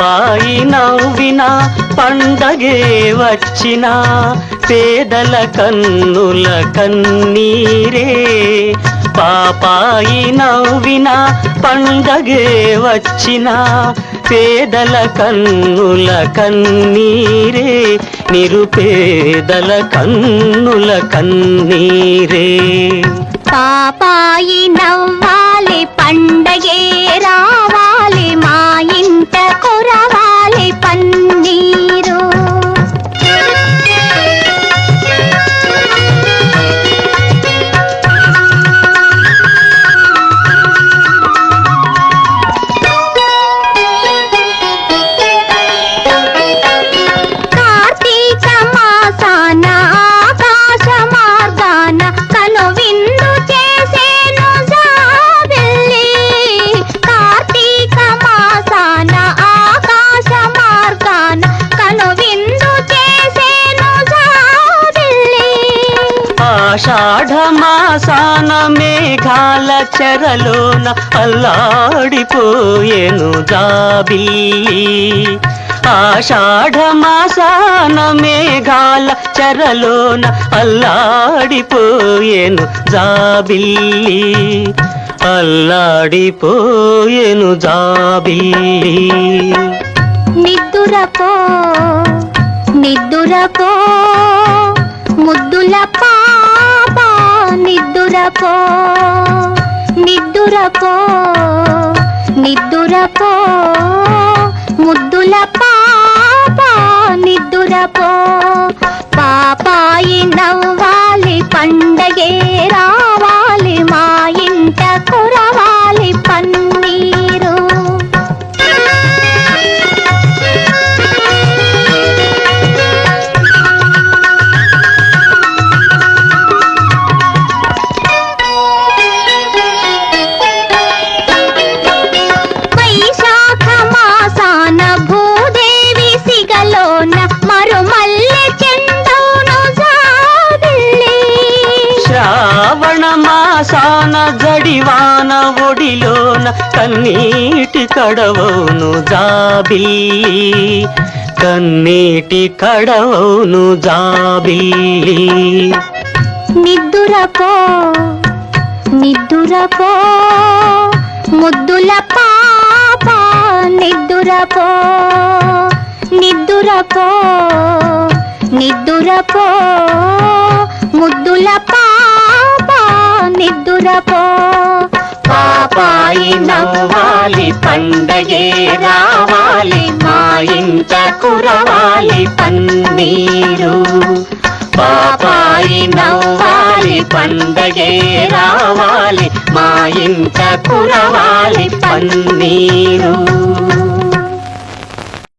పాపాయి నవ్విన పండగే వచ్చిన పేదల కన్నుల కన్నీరే పాపాయి నవ్విన పండగే వచ్చిన పేదల కన్నుల కన్నీరే నిరుపేదల కన్నుల కన్నీరే పాపాయి నవ్వాలి పండగే రావాలి మా ఇంట కురవాలి పన్నీరు కార్తీక మాసాన ఆకాశ మార్గాన కను విందు చేసేను జాబిల్లి కార్తీక మాసాన ఆకాశ మార్గాన కను విందు చేసేను జాబిల్లి ఆషాఢ మాసాన మేఘాల చెరలోన అల్లాడిపోయేను జాబిల్లి ఆషాఢ మాసాన మేఘాల చెరలోన అల్లాడిపోయేను జాబిల్లి అల్లాడిపోయేను జాబిల్లి నిద్దురపో నిద్దురపో ముద్దుల పాప నిద్దురపో నిద్దురపో నిద్దురపో ముద్దుల పాప నిద్దురపో పాపాయి నవ్వాలి పండగే రావాలి మా ఇంట కురవాలి పన్నీరు వైశాఖ మాసాన భూదేవి సిగలోన మరుమల్లె చెండును జాబిల్లి శ్రావణ మాసాన జడివాన ఒడిలోన కన్నీటి కడవౌను జాబిల్లి కన్నీటి కడవౌను జాబిల్లి నిద్దురపో నిద్దురపో ముద్దుల పాప నిద్దురపో నిద్దురపో నిద్దురపో ముద్దుల పాప నిద్దురపో పాపాయి నవ్వాలి పండగే రావాలి మా ఇంట కురవాలి పన్నీరు పాపాయి నవ్వాలి పండగే రావాలి మా ఇంట కురవాలి పన్నీరు